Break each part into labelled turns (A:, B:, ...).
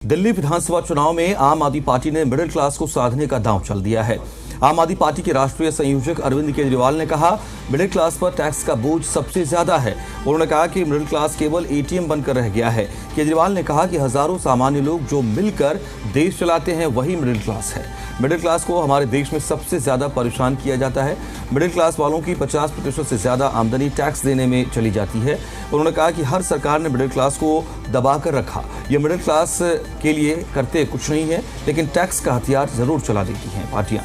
A: दिल्ली विधानसभा चुनाव में आम आदमी पार्टी ने मिडिल क्लास को साधने का दांव चल दिया है। आम आदमी पार्टी के राष्ट्रीय संयोजक अरविंद केजरीवाल ने कहा, मिडिल क्लास पर टैक्स का बोझ सबसे ज्यादा है। उन्होंने कहा कि मिडिल क्लास केवल एटीएम बनकर रह गया है। केजरीवाल ने कहा कि हजारों सामान्य लोग जो मिलकर देश चलाते हैं वही मिडिल क्लास है। मिडिल क्लास को हमारे देश में सबसे ज्यादा परेशान किया जाता है। मिडिल क्लास वालों की 50% से ज्यादा आमदनी टैक्स देने में चली जाती है। उन्होंने कहा कि हर सरकार ने मिडिल क्लास को दबा कर रखा। ये मिडिल क्लास के लिए करते कुछ नहीं है, लेकिन टैक्स का हथियार जरूर चला देती हैं पार्टियां।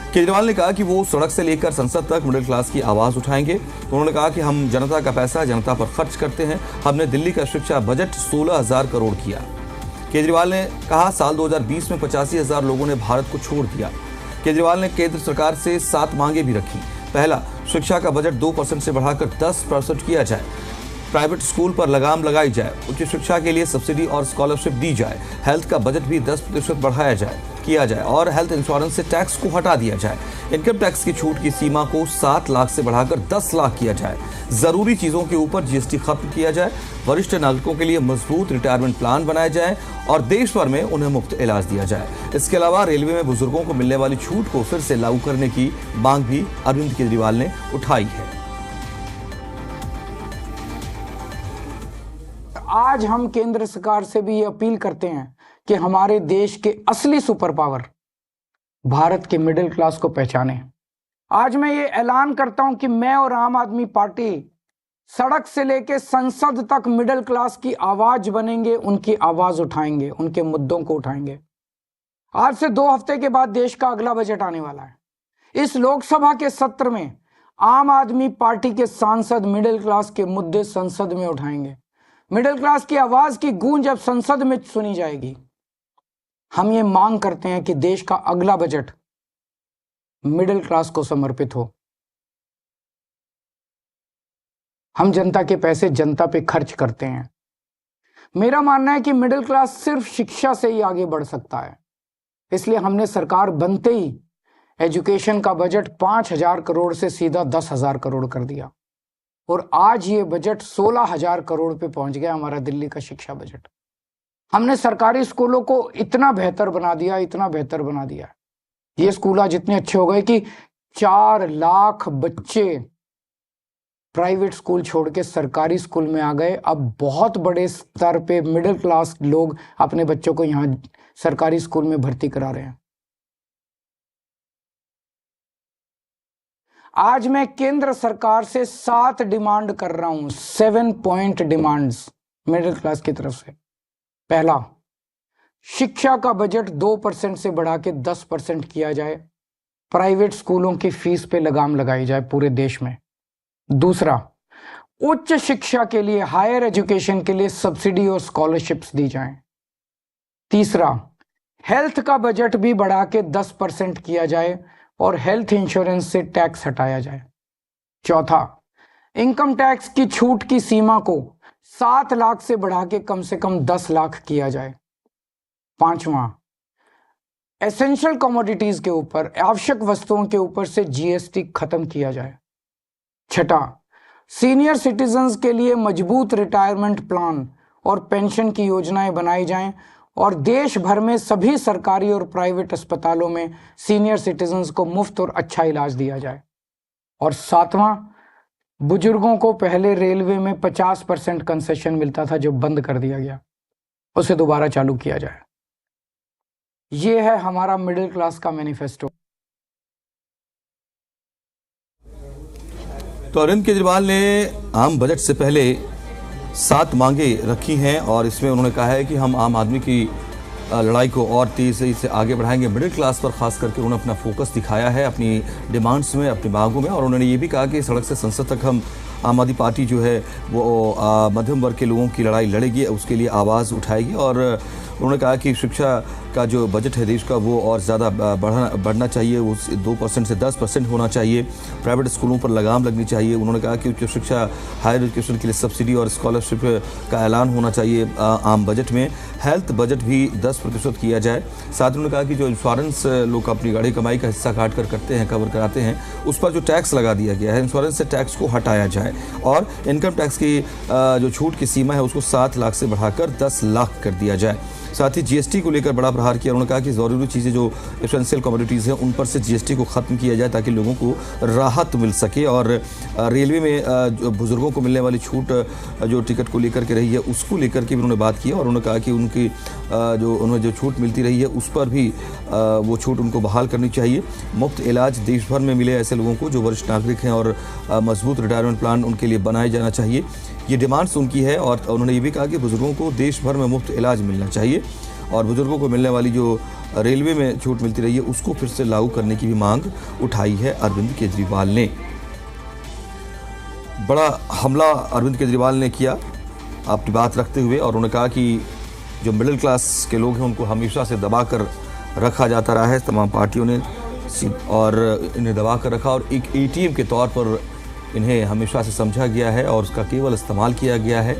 A: केजरीवाल ने कहा कि वो सड़क से लेकर संसद तक मिडिल क्लास की आवाज उठाएंगे। उन्होंने कहा कि हम जनता का पैसा जनता पर खर्च करते हैं। हमने दिल्ली का शिक्षा बजट 16,000 करोड़ किया। केजरीवाल ने कहा, साल 2020 में 85,000 लोगों ने भारत को छोड़ दिया। केजरीवाल ने केंद्र सरकार से 7 मांगे भी रखी। पहला, शिक्षा का बजट 2% से बढ़ाकर 10% किया जाए। प्राइवेट स्कूल पर लगाम लगाई जाए। उच्च शिक्षा के लिए सब्सिडी और स्कॉलरशिप दी जाए। हेल्थ का बजट भी 10% बढ़ाया किया जाए और हेल्थ इंश्योरेंस से टैक्स को हटा दिया जाए। इनकम टैक्स की छूट की सीमा को 7 लाख से बढ़ाकर 10 लाख किया जाए। जरूरी चीजों के ऊपर जीएसटी खत्म किया जाए। वरिष्ठ नागरिकों के लिए मजबूत रिटायरमेंट प्लान बनाया जाए और देश भर में उन्हें मुफ्त इलाज दिया जाए। इसके अलावा रेलवे में बुजुर्गों को मिलने वाली छूट को फिर से लागू करने की मांग भी अरविंद केजरीवाल ने उठाई है।
B: आज हम केंद्र सरकार से भी ये अपील करते हैं कि हमारे देश के असली सुपर पावर भारत के मिडिल क्लास को पहचाने। आज मैं ये ऐलान करता हूं कि मैं और आम आदमी पार्टी सड़क से लेकर संसद तक मिडिल क्लास की आवाज बनेंगे, उनकी आवाज उठाएंगे, उनके मुद्दों को उठाएंगे। आज से 2 हफ्ते के बाद देश का अगला बजट आने वाला है। इस लोकसभा के सत्र में आम आदमी पार्टी के सांसद मिडिल क्लास के मुद्दे संसद में उठाएंगे। मिडिल क्लास की आवाज की गूंज अब संसद में सुनी जाएगी। हम ये मांग करते हैं कि देश का अगला बजट मिडिल क्लास को समर्पित हो। हम जनता के पैसे जनता पे खर्च करते हैं। मेरा मानना है कि मिडिल क्लास सिर्फ शिक्षा से ही आगे बढ़ सकता है। इसलिए हमने सरकार बनते ही एजुकेशन का बजट 5,000 करोड़ से सीधा 10,000 करोड़ कर दिया और आज ये बजट 16,000 करोड़ पे पहुंच गया, हमारा दिल्ली का शिक्षा बजट। हमने सरकारी स्कूलों को इतना बेहतर बना दिया। ये स्कूल आज इतने अच्छे हो गए कि 4 लाख बच्चे प्राइवेट स्कूल छोड़ के सरकारी स्कूल में आ गए। अब बहुत बड़े स्तर पे मिडिल क्लास लोग अपने बच्चों को यहाँ सरकारी स्कूल में भर्ती करा रहे हैं। आज मैं केंद्र सरकार से 7 डिमांड कर रहा हूं, 7 पॉइंट डिमांड्स मिडिल क्लास की तरफ से। पहला, शिक्षा का बजट 2% से बढ़ा के 10% किया जाए। प्राइवेट स्कूलों की फीस पे लगाम लगाई जाए पूरे देश में। दूसरा, उच्च शिक्षा के लिए, हायर एजुकेशन के लिए सब्सिडी और स्कॉलरशिप्स दी जाएं। तीसरा, हेल्थ का बजट भी बढ़ा के 10% किया जाए और हेल्थ इंश्योरेंस से टैक्स हटाया जाए। चौथा, इनकम टैक्स की छूट की सीमा को 7 लाख से बढ़ा के कम से कम 10 लाख किया जाए। पांचवा, एसेंशियल कमोडिटीज के ऊपर, आवश्यक वस्तुओं के ऊपर से जीएसटी खत्म किया जाए। छठा, सीनियर सिटीजन्स के लिए मजबूत रिटायरमेंट प्लान और पेंशन की योजनाएं बनाई जाएं और देश भर में सभी सरकारी और प्राइवेट अस्पतालों में सीनियर सिटीजन्स को मुफ्त और अच्छा इलाज दिया जाए। और सातवां, बुजुर्गों को पहले रेलवे में 50% कंसेशन मिलता था जो बंद कर दिया गया, उसे दोबारा चालू किया जाए। ये है हमारा मिडिल क्लास का मैनिफेस्टो।
A: तो अरविंद केजरीवाल ने आम बजट से पहले 7 मांगे रखी हैं और इसमें उन्होंने कहा है कि हम आम आदमी की लड़ाई को और तेजी से आगे बढ़ाएंगे। मिडिल क्लास पर खास करके उन्होंने अपना फोकस दिखाया है अपनी डिमांड्स में, अपनी मांगों में। और उन्होंने ये भी कहा कि सड़क से संसद तक हम आम आदमी पार्टी जो है वो मध्यम वर्ग के लोगों की लड़ाई लड़ेगी, उसके लिए आवाज़ उठाएगी। और उन्होंने कहा कि शिक्षा का जो बजट है देश का वो और ज़्यादा बढ़ना चाहिए, वो 2% से 10% होना चाहिए। प्राइवेट स्कूलों पर लगाम लगनी चाहिए। उन्होंने कहा कि उच्च शिक्षा, हायर एजुकेशन के लिए सब्सिडी और स्कॉलरशिप का ऐलान होना चाहिए आम बजट में। हेल्थ बजट भी 10% किया जाए। साथ ही उन्होंने कहा कि जो इंश्योरेंस लोग अपनी गाड़ी कमाई का हिस्सा काट कर करते हैं, कवर कराते हैं, उस पर जो टैक्स लगा दिया गया है, इंश्योरेंस से टैक्स को हटाया जाए और इनकम टैक्स की जो छूट की सीमा है उसको 7 लाख से बढ़ाकर 10 लाख कर दिया जाए। साथ ही जीएसटी को लेकर बड़ा प्रहार किया। उन्होंने कहा कि ज़रूरी चीज़ें जो एसेंशियल कमोडिटीज़ हैं उन पर से जीएसटी को ख़त्म किया जाए ताकि लोगों को राहत मिल सके। और रेलवे में जो बुज़ुर्गों को मिलने वाली छूट जो टिकट को लेकर के रही है उसको लेकर के भी उन्होंने बात की। और उन्होंने कहा कि उनकी उन्हें जो छूट मिलती रही है उस पर भी वो छूट उनको बहाल करनी चाहिए। मुफ्त इलाज देश भर में मिले ऐसे लोगों को जो वरिष्ठ नागरिक हैं और मजबूत रिटायरमेंट प्लान उनके लिए बनाया जाना चाहिए, ये डिमांड्स उनकी है। और उन्होंने ये भी कहा कि बुजुर्गों को देश भर में मुफ्त इलाज मिलना चाहिए और बुजुर्गों को मिलने वाली जो रेलवे में छूट मिलती रही है उसको फिर से लागू करने की भी मांग उठाई है अरविंद केजरीवाल ने। बड़ा हमला अरविंद केजरीवाल ने किया अपनी बात रखते हुए और उन्होंने कहा कि जो मिडिल क्लास के लोग हैं उनको हमेशा से दबा कर रखा जाता रहा है तमाम पार्टियों ने, और इन्हें दबा कर रखा और एक एटीएम के तौर पर इन्हें हमेशा से समझा गया है और उसका केवल इस्तेमाल किया गया है।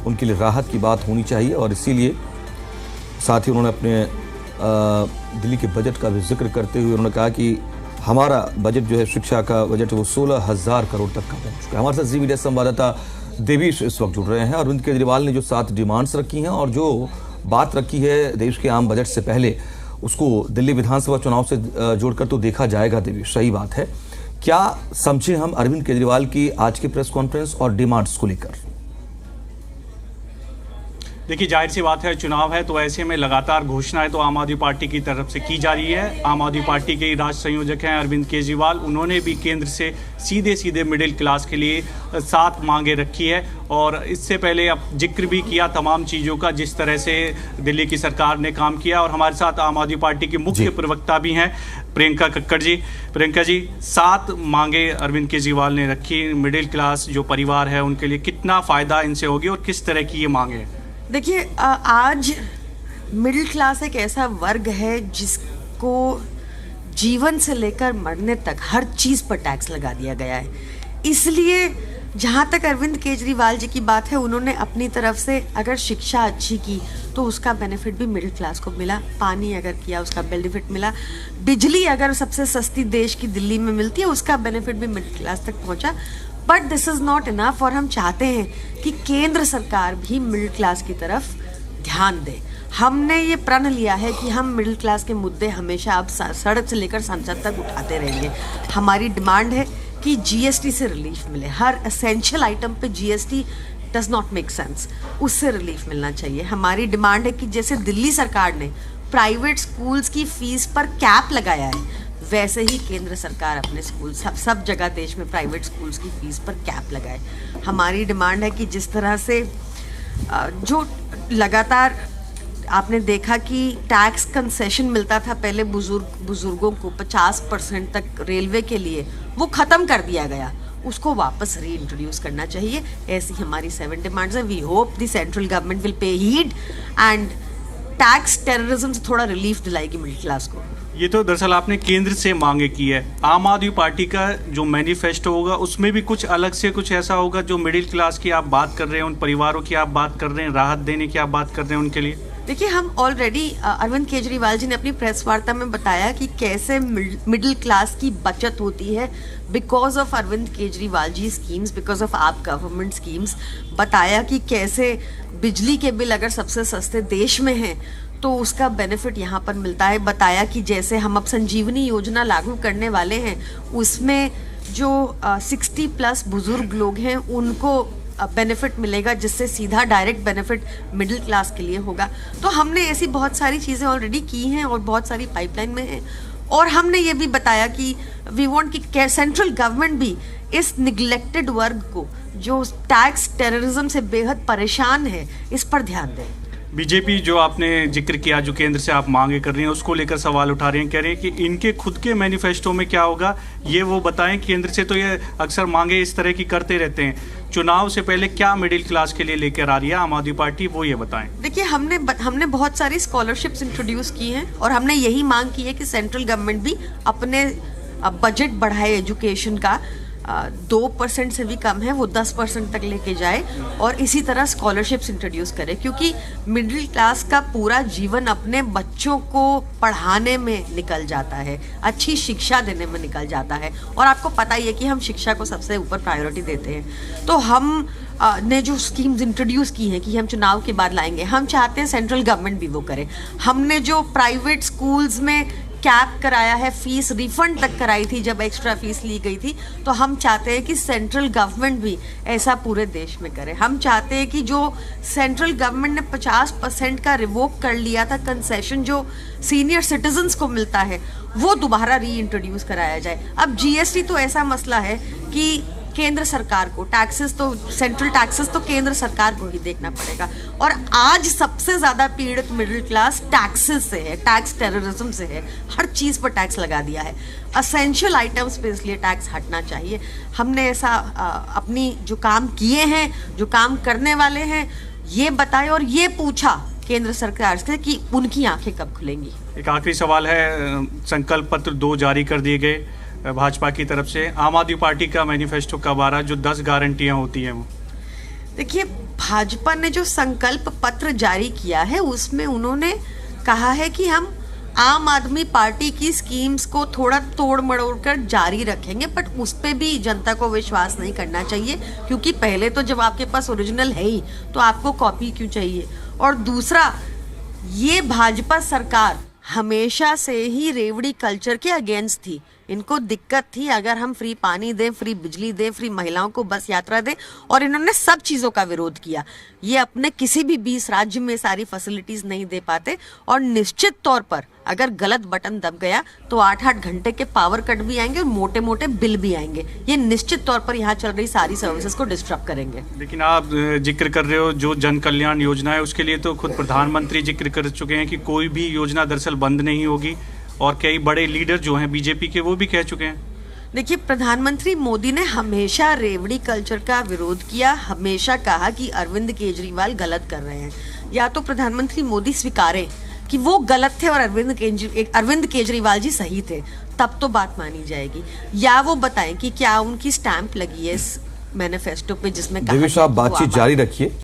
A: उनके लिए राहत की बात होनी चाहिए और इसीलिए साथ ही उन्होंने अपने दिल्ली के बजट का भी जिक्र करते हुए उन्होंने कहा कि हमारा बजट जो है शिक्षा का बजट वो 16,000 करोड़ तक का पहुँच चुका है। हमारे साथ जी मीडिया संवाददाता देवीश इस वक्त जुड़ रहे हैं। अरविंद केजरीवाल ने जो 7 डिमांड्स रखी हैं और जो बात रखी है देश के आम बजट से पहले उसको दिल्ली विधानसभा चुनाव से जोड़कर तो देखा जाएगा। देवीश, सही बात है, क्या समझे हम अरविंद केजरीवाल की आज की प्रेस कॉन्फ्रेंस और डिमांड्स को लेकर?
C: देखिए, जाहिर सी बात है, चुनाव है तो ऐसे में लगातार घोषणाएं तो आम आदमी पार्टी की तरफ से की जा रही है। आम आदमी पार्टी के राष्ट्र संयोजक हैं अरविंद केजरीवाल, उन्होंने भी केंद्र से सीधे मिडिल क्लास के लिए 7 मांगे रखी है और इससे पहले अब जिक्र भी किया तमाम चीज़ों का जिस तरह से दिल्ली की सरकार ने काम किया। और हमारे साथ आम आदमी पार्टी की मुख्य प्रवक्ता भी हैं प्रियंका कक्कड़ जी। प्रियंका जी, 7 मांगे अरविंद केजरीवाल ने रखी, मिडिल क्लास जो परिवार है उनके लिए कितना फ़ायदा इनसे होगी और किस तरह की ये मांगे हैं?
D: देखिए, आज मिडिल क्लास एक ऐसा वर्ग है जिसको जीवन से लेकर मरने तक हर चीज़ पर टैक्स लगा दिया गया है। इसलिए जहाँ तक अरविंद केजरीवाल जी की बात है, उन्होंने अपनी तरफ से अगर शिक्षा अच्छी की तो उसका बेनिफिट भी मिडिल क्लास को मिला, पानी अगर किया उसका बेनिफिट मिला, बिजली अगर सबसे सस्ती देश की दिल्ली में मिलती है उसका बेनिफिट भी मिडिल क्लास तक पहुँचा। But this is not enough और हम चाहते हैं कि केंद्र सरकार भी मिडिल क्लास की तरफ ध्यान दे। हमने ये प्रण लिया है कि हम मिडिल क्लास के मुद्दे हमेशा अब सड़क से लेकर संसद तक उठाते रहेंगे। हमारी डिमांड है कि जीएसटी से रिलीफ मिले, हर एसेंशियल आइटम पे GST does not make sense, उससे रिलीफ मिलना चाहिए। हमारी डिमांड है कि जैसे दिल्ली सरकार ने प्राइवेट स्कूल्स की फीस पर कैप लगाया है, वैसे ही केंद्र सरकार अपने स्कूल सब जगह देश में प्राइवेट स्कूल्स की फीस पर कैप लगाए। हमारी डिमांड है कि जिस तरह से जो लगातार आपने देखा कि टैक्स कंसेशन मिलता था पहले बुजुर्गों को 50% तक रेलवे के लिए, वो ख़त्म कर दिया गया, उसको वापस री इंट्रोड्यूस करना चाहिए। ऐसी हमारी 7 डिमांड्स है। We hope the central government will pay heed and tax terrorism से थोड़ा रिलीफ दिलाएगी मिडिल क्लास को।
C: ये तो दरअसल आपने केंद्र से मांगे की है। आम आदमी पार्टी का जो मैनिफेस्टो होगा उसमें भी कुछ अलग से कुछ ऐसा होगा जो मिडिल क्लास की आप बात कर रहे हैं, उन परिवारों की आप बात कर रहे हैं, राहत देने की आप बात कर रहे हैं उनके लिए?
D: देखिए, हम ऑलरेडी अरविंद केजरीवाल जी ने अपनी प्रेस वार्ता में बताया कि कैसे मिडिल क्लास की बचत होती है because of Arvind Kejriwal ji schemes, because of AAP government schemes. बताया कि कैसे बिजली के बिल अगर सबसे सस्ते देश में हैं तो उसका बेनिफिट यहाँ पर मिलता है। बताया कि जैसे हम अब संजीवनी योजना लागू करने वाले हैं उसमें जो 60+ बुजुर्ग लोग हैं उनको बेनिफिट मिलेगा, जिससे सीधा डायरेक्ट बेनिफिट मिडिल क्लास के लिए होगा। तो हमने ऐसी बहुत सारी चीज़ें ऑलरेडी की हैं और बहुत सारी पाइपलाइन में हैं। और हमने ये भी बताया कि वी वांट कि सेंट्रल गवर्नमेंट भी इस निगलेक्टेड वर्ग को जो टैक्स टेररिज्म से बेहद परेशान है इस पर ध्यान दें।
C: बीजेपी जो आपने जिक्र किया, जो केंद्र से आप मांगे कर रही हैं, उसको लेकर सवाल उठा रहे हैं, कह रहे हैं कि इनके खुद के मैनिफेस्टो में क्या होगा ये वो बताएं। केंद्र से तो ये अक्सर मांगे इस तरह की करते रहते हैं, चुनाव से पहले क्या मिडिल क्लास के लिए लेकर आ रही है आम आदमी पार्टी, वो ये बताएं।
D: देखिए, हमने बहुत सारी स्कॉलरशिप्स इंट्रोड्यूस की हैं और हमने यही मांग की है कि सेंट्रल गवर्नमेंट भी अपने बजट बढ़ाए एजुकेशन का, 2% से भी कम है वो 10% तक लेके जाए और इसी तरह स्कॉलरशिप्स इंट्रोड्यूस करे, क्योंकि मिडिल क्लास का पूरा जीवन अपने बच्चों को पढ़ाने में निकल जाता है, अच्छी शिक्षा देने में निकल जाता है। और आपको पता ही है कि हम शिक्षा को सबसे ऊपर प्रायोरिटी देते हैं। तो हम ने जो स्कीम्स इंट्रोड्यूस की हैं कि हम चुनाव के बाद लाएंगे, हम चाहते हैं सेंट्रल गवर्नमेंट भी वो करे। हमने जो प्राइवेट स्कूल्स में कैप कराया है, फीस रिफंड तक कराई थी जब एक्स्ट्रा फीस ली गई थी, तो हम चाहते हैं कि सेंट्रल गवर्नमेंट भी ऐसा पूरे देश में करे। हम चाहते हैं कि जो सेंट्रल गवर्नमेंट ने 50% का रिवोक कर लिया था कंसेशन जो सीनियर सिटीजन्स को मिलता है, वो दोबारा री इंट्रोड्यूस कराया जाए। अब जीएसटी तो ऐसा मसला है कि केंद्र सरकार को सेंट्रल टैक्सेस तो केंद्र सरकार को ही देखना पड़ेगा, और आज सबसे ज्यादा पीड़ित मिडिल क्लास टैक्सेस से है, टैक्स टेररिज्म से है। हर चीज पर टैक्स लगा दिया है, असेंशियल आइटम्स पे इसलिए टैक्स हटना चाहिए। हमने ऐसा अपनी जो काम किए हैं, जो काम करने वाले हैं, ये बताए और ये पूछा केंद्र सरकार से कि उनकी आंखें कब खुलेंगी।
C: एक आखिरी सवाल है, संकल्प पत्र 2 जारी कर दिए गए भाजपा की तरफ से, आम आदमी पार्टी का मैनिफेस्टो कब आ रहा है, जो 10 गारंटियां होती हैं वो?
D: देखिए, भाजपा ने जो संकल्प पत्र जारी किया है उसमें उन्होंने कहा है कि हम आम आदमी पार्टी की स्कीम्स को थोड़ा तोड़ मड़ोड़ कर जारी रखेंगे, बट उस पर भी जनता को विश्वास नहीं करना चाहिए, क्योंकि पहले तो जब आपके पास ओरिजिनल है ही तो आपको कॉपी क्यों चाहिए। और दूसरा, ये भाजपा सरकार हमेशा से ही रेवड़ी कल्चर के अगेंस्ट थी। इनको दिक्कत थी अगर हम फ्री पानी दें, फ्री बिजली दें, फ्री महिलाओं को बस यात्रा दें, और इन्होंने सब चीज़ों का विरोध किया। ये अपने किसी भी 20 राज्य में सारी फैसिलिटीज़ नहीं दे पाते, और निश्चित तौर पर अगर गलत बटन दब गया तो 8-8 घंटे के पावर कट भी आएंगे और मोटे मोटे बिल भी आएंगे। ये निश्चित तौर पर यहाँ चल रही सारी सर्विसेज को डिस्टर्ब करेंगे।
C: लेकिन आप जिक्र कर रहे हो जो जन कल्याण योजना है, उसके लिए तो खुद प्रधानमंत्री जिक्र कर चुके हैं कि कोई भी योजना दरअसल बंद नहीं होगी, और कई बड़े लीडर जो हैं बीजेपी के वो भी कह चुके हैं।
D: देखिए, प्रधानमंत्री मोदी ने हमेशा रेवड़ी कल्चर का विरोध किया, हमेशा कहा कि अरविंद केजरीवाल गलत कर रहे हैं। या तो प्रधानमंत्री मोदी स्वीकारें कि वो गलत थे और अरविंद केजरीवाल जी सही थे, तब तो बात मानी जाएगी, या वो बताएं कि क्या उनकी स्टैंप लगी है इस मैनिफेस्टो पे जिसमें
A: दिव्या, आप बातचीत जारी रखिए।